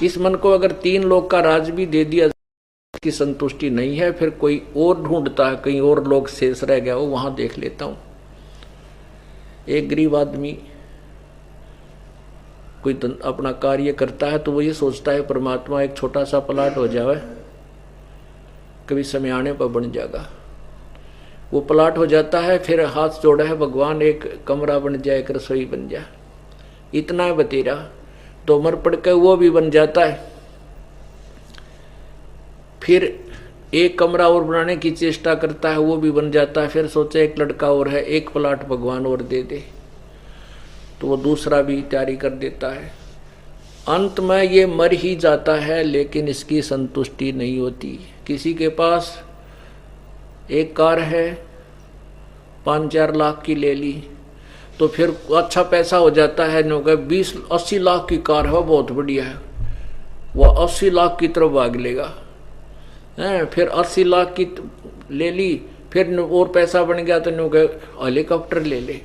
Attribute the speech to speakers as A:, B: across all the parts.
A: इस मन को अगर 3 लोक का राज भी दे दिया, की संतुष्टि नहीं है, फिर कोई और ढूंढता है, कहीं और लोग शेष रह गया वो वहां देख लेता हूं। एक गरीब आदमी कोई अपना कार्य करता है तो वो ये सोचता है परमात्मा एक छोटा सा प्लाट हो जाए, कभी समय आने पर बन जाएगा। वो प्लाट हो जाता है, फिर हाथ जोड़ा है भगवान एक कमरा बन जाए, एक रसोई बन जाए, इतना है बतेरा, तो मर पड़ के वो भी बन जाता है। फिर एक कमरा और बनाने की चेष्टा करता है, वो भी बन जाता है। फिर सोचे एक लड़का और है, एक प्लाट भगवान और दे दे, तो वो दूसरा भी तैयारी कर देता है। अंत में ये मर ही जाता है, लेकिन इसकी संतुष्टि नहीं होती। किसी के पास एक कार है, 5-4 लाख की ले ली, तो फिर अच्छा पैसा हो जाता है, 20-80 लाख की कार है, बहुत बढ़िया है, वह 80 लाख की तरफ भाग लेगा। फिर 80 लाख की ले ली, फिर और पैसा बन गया तो हेलीकॉप्टर ले ले,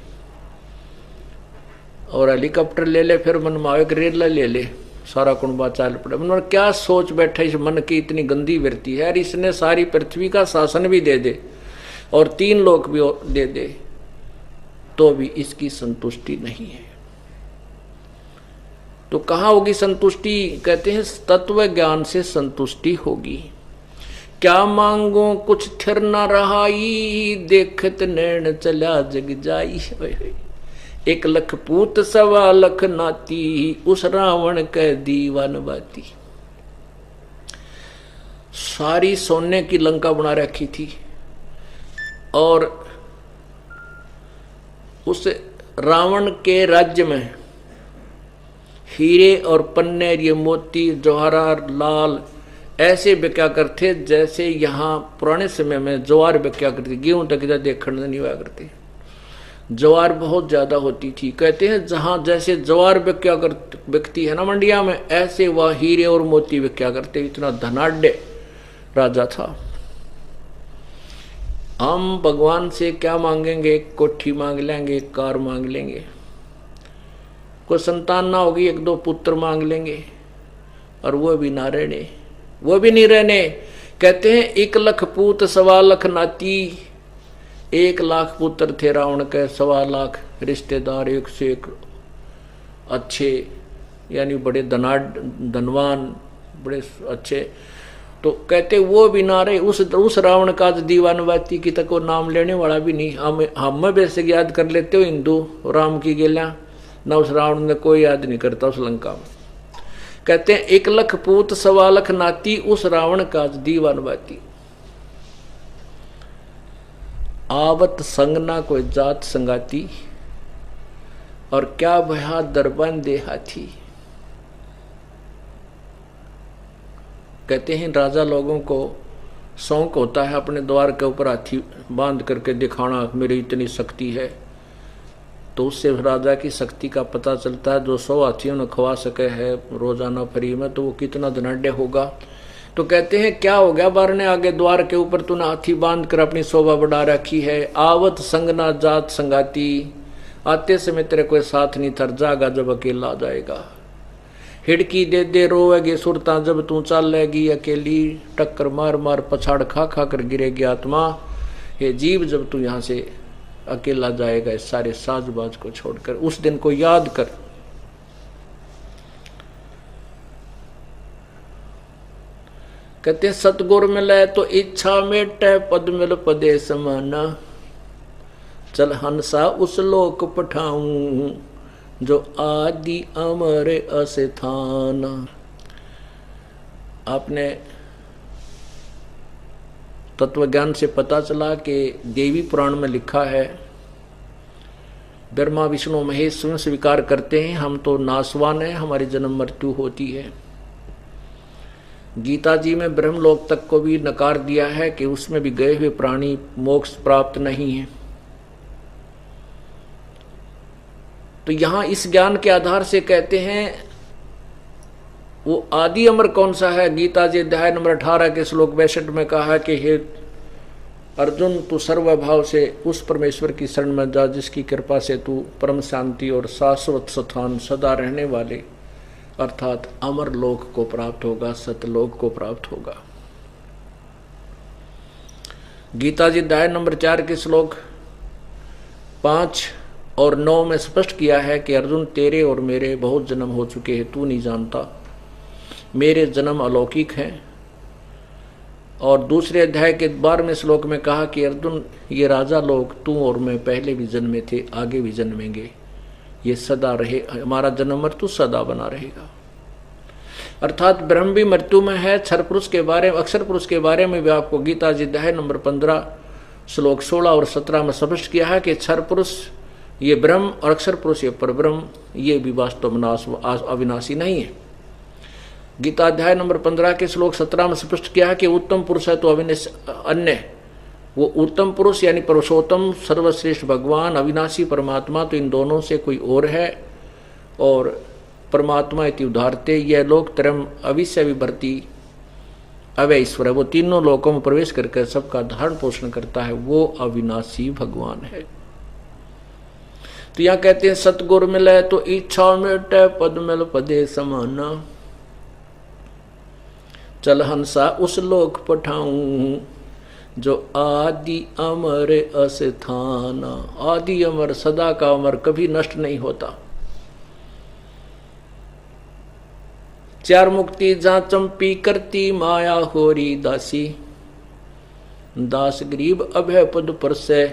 A: और हेलीकॉप्टर ले ले, फिर मन में रेल ले ले, सारा कुंबा चाल पड़े। मतलब क्या सोच बैठे इस मन की, इतनी गंदी वृत्ति है। इसने सारी पृथ्वी का शासन भी दे दे और 3 लोक भी दे दे, तो भी इसकी संतुष्टि नहीं है। तो कहाँ होगी संतुष्टि? कहते हैं तत्व ज्ञान से संतुष्टि होगी। क्या मांगो कुछ थिर न रहाई, देखत नैन चला जग जाई। 1 लख पूत 1.25 लाख नाती, उस रावण के दीवान बाती। सारी सोने की लंका बना रखी थी, और उस रावण के राज्य में हीरे और पन्नेर, ये मोती जवाहरात लाल ऐसे बिक्या करते जैसे यहाँ पुराने समय में ज्वार बिक्या करती, गेहूं तक देखने नहीं हुआ करती, ज्वार बहुत ज्यादा होती थी। कहते हैं जहां जैसे ज्वार बिकती है ना मंडिया में, ऐसे वह हीरे और मोती बिक्या करते। इतना धनाढ़ राजा था। हम भगवान से क्या मांगेंगे? एक कोठी मांग लेंगे, एक कार मांग लेंगे, कोई संतान ना होगी, 1-2 पुत्र मांग लेंगे, और वो भी ना रहने, वो भी नहीं रहने। कहते हैं 1 लख पूत 1.25 लाख नाती, 1 लाख पुत्र थे रावण के, 1.25 लाख रिश्तेदार, 1 से 1 अच्छे, यानी बड़े धनवान, बड़े अच्छे। तो कहते वो भी ना रहे। उस रावण का दीवानवाती की तक नाम लेने वाला भी नहीं। हम वैसे याद कर लेते हो हिंदू राम की गेला ना, उस रावण ने कोई याद नहीं करता उस लंका में। कहते हैं 1 लख पूत 1.25 लाख नाती, उस रावण का दीवानवाती। आवत संग ना कोई जात संगाती, और क्या भया दरबान दे हाथी। कहते हैं राजा लोगों को शौक होता है अपने द्वार के ऊपर हाथी बांध करके दिखाना, मेरी इतनी शक्ति है। तो उससे राजा की शक्ति का पता चलता है। जो 100 हाथियों ने खवा सके है रोजाना फ्री में, तो वो कितना धनाढ़ होगा। तो कहते हैं क्या हो गया बारने आगे द्वार के ऊपर तूने हाथी बांध कर अपनी शोभा बढ़ा रखी है। आवत संग ना जात संगाती, आते समय तेरे कोई साथ नहीं थर जागा जब अकेला आ जाएगा। हिड़की दे दे रोएगी सुरता जब तू चलेगी अकेली, टक्कर मार मार पछाड़ खा खा कर गिरेगी आत्मा। ये जीव जब तू यहाँ से अकेला जाएगा इस सारे साजबाज को छोड़कर, उस दिन को याद कर। कहते सतगुर मिले तो इच्छा मेटे, पद मिल पदे समाना। चल हंसा उस लोक पठाऊं, जो आदि अमर अस्थान। आपने तत्वज्ञान से पता चला कि देवी पुराण में लिखा है, ब्रह्मा विष्णु महेश स्वयं स्वीकार करते हैं हम तो नासवान हैं, हमारी जन्म मृत्यु होती है। गीता जी में ब्रह्मलोक तक को भी नकार दिया है कि उसमें भी गए हुए प्राणी मोक्ष प्राप्त नहीं है। तो यहां इस ज्ञान के आधार से कहते हैं वो आदि अमर कौन सा है। गीता जी अध्याय नंबर 18 के श्लोक 62 में कहा है कि हे अर्जुन, तू सर्वभाव से उस परमेश्वर की शरण में जा जिसकी कृपा से तू परम शांति और शाश्वत स्थान सदा रहने वाले अर्थात अमर लोक को प्राप्त होगा, सतलोक को प्राप्त होगा। गीता जी अध्याय नंबर 4 के श्लोक 5 और 9 में स्पष्ट किया है कि अर्जुन, तेरे और मेरे बहुत जन्म हो चुके हैं, तू नहीं जानता, मेरे जन्म अलौकिक हैं। और दूसरे अध्याय के 12वें श्लोक में कहा कि अर्जुन, ये राजा लोग तू और मैं पहले भी जन्मे थे, आगे भी जन्मेंगे, ये सदा रहे, हमारा जन्म मृत्यु सदा बना रहेगा। अर्थात ब्रह्म भी मृत्यु में है। क्षर पुरुष के बारे में, अक्षर पुरुष के बारे में भी आपको गीता जी अध्याय नंबर 15 श्लोक 16 और 17 में स्पष्ट किया है कि क्षर पुरुष ये ब्रह्म और अक्षर पुरुष ये परब्रह्म, ये भी वास्तव में अविनाशी नहीं है। गीता अध्याय नंबर 15 के श्लोक 17 में स्पष्ट किया है कि उत्तम पुरुष है तो अन्य, वो उत्तम पुरुष यानी पुरुषोत्तम सर्वश्रेष्ठ भगवान अविनाशी परमात्मा, तो इन दोनों से कोई और है। और परमात्मा इति उदाहरते, यह लोक त्रयम् अविश्य विभर्ति अव्यय ईश्वर है, वो तीनों लोकों में प्रवेश करके सबका धारण पोषण करता है, वो अविनाशी भगवान है। तो यहाँ कहते हैं सतगुर मिले तो इच्छा मिटे, पद मिल पदे समाना, चल हंसा उस लोक पठाऊं जो आदि अमर अस्थाना। आदि अमर, सदा का अमर, कभी नष्ट नहीं होता। 4 मुक्ति जहाँ चंपी करती माया होरी दासी, दास गरीब अभय पद पर से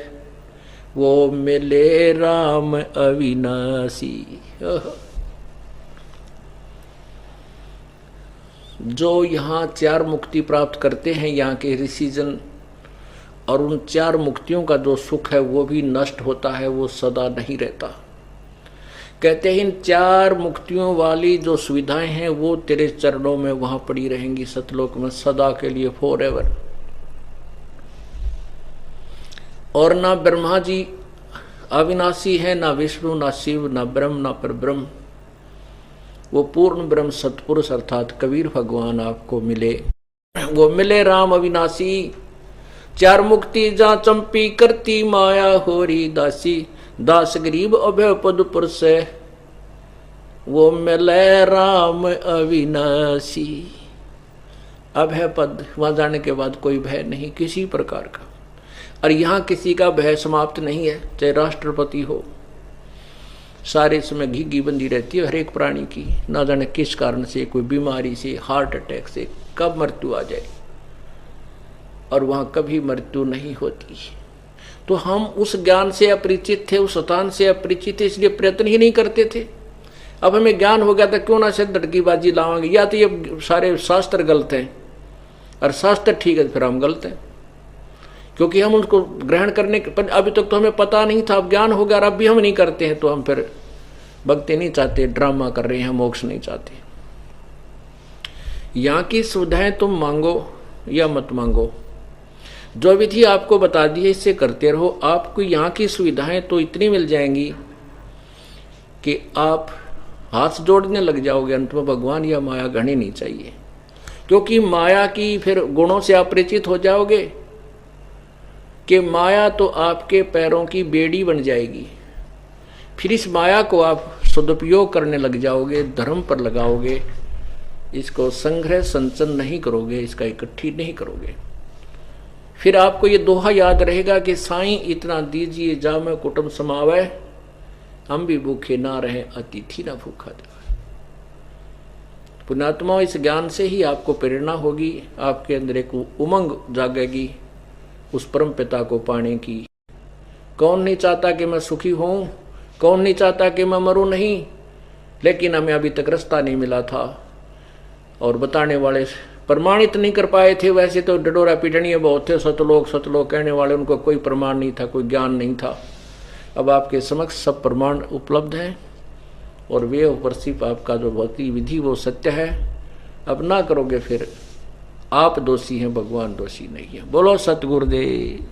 A: वो मिले राम अविनाशी। जो यहाँ 4 मुक्ति प्राप्त करते हैं यहाँ के ऋषिजन, और उन 4 मुक्तियों का जो सुख है वो भी नष्ट होता है, वो सदा नहीं रहता। कहते हैं इन 4 मुक्तियों वाली जो सुविधाएं हैं वो तेरे चरणों में वहां पड़ी रहेंगी सतलोक में सदा के लिए, फॉर एवर। और ना ब्रह्मा जी अविनाशी है, ना विष्णु, ना शिव, ना ब्रह्म, ना परब्रह्म, वो पूर्ण ब्रह्म सतपुरुष अर्थात कबीर भगवान आपको मिले, वो मिले राम अविनाशी। 4 मुक्ति जा चंपी करती माया होरी दासी, दास गरीब अभय पद पर से वो मिले राम अविनाशी। अभय पद, वहां जाने के बाद कोई भय नहीं किसी प्रकार का, और यहाँ किसी का भय समाप्त नहीं है, चाहे राष्ट्रपति हो, सारे समय घी बंदी रहती है हर एक प्राणी की, ना जाने किस कारण से, कोई बीमारी से, हार्ट अटैक से कब मृत्यु आ जाए, और वहां कभी मृत्यु नहीं होती। तो हम उस ज्ञान से अपरिचित थे, उस स्थान से अपरिचित थे, इसलिए प्रयत्न ही नहीं करते थे। अब हमें ज्ञान हो गया था, क्यों ना सिर्फ धड़कीबाजी लावांगे, या तो ये सारे शास्त्र गलत हैं और शास्त्र ठीक है फिर हम गलत हैं, क्योंकि हम उनको ग्रहण करने पर अभी तक तो हमें पता नहीं था, अब ज्ञान हो गया, अब भी हम नहीं करते हैं, तो हम फिर भक्ति नहीं चाहते, ड्रामा कर रहे हैं, मोक्ष नहीं चाहते। यहाँ की सुविधाएं तुम मांगो या मत मांगो, जो विधि आपको बता दी है इससे करते रहो, आपको यहाँ की सुविधाएं तो इतनी मिल जाएंगी कि आप हाथ जोड़ने लग जाओगे, अंत में भगवान या माया गढ़नी नहीं चाहिए, क्योंकि माया की फिर गुणों से अपरिचित हो जाओगे कि माया तो आपके पैरों की बेड़ी बन जाएगी, फिर इस माया को आप सदुपयोग करने लग जाओगे, धर्म पर लगाओगे, इसको संग्रह संचन नहीं करोगे, इसका इकट्ठी नहीं करोगे। फिर आपको ये दोहा याद रहेगा कि साईं इतना दीजिए जामे कुटुंब समावे, हम भी भूखे ना रहे अतिथि ना भूखा जाए। पुण्यात्मा, इस ज्ञान से ही आपको प्रेरणा होगी, आपके अंदर एक उमंग जागेगी उस परम पिता को पाने की। कौन नहीं चाहता कि मैं सुखी हूं, कौन नहीं चाहता कि मैं मरूं नहीं, लेकिन हमें अभी तक रास्ता नहीं मिला था और बताने वाले प्रमाणित नहीं कर पाए थे। वैसे तो डडोरा पीटनिया बहुत थे, सतलोक सतलोक कहने वाले, उनको कोई प्रमाण नहीं था, कोई ज्ञान नहीं था। अब आपके समक्ष सब प्रमाण उपलब्ध हैं और वे उपरसिप आपका जो भक्ति विधि वो सत्य है। अब ना करोगे फिर आप दोषी हैं, भगवान दोषी नहीं है। बोलो सतगुरुदेव।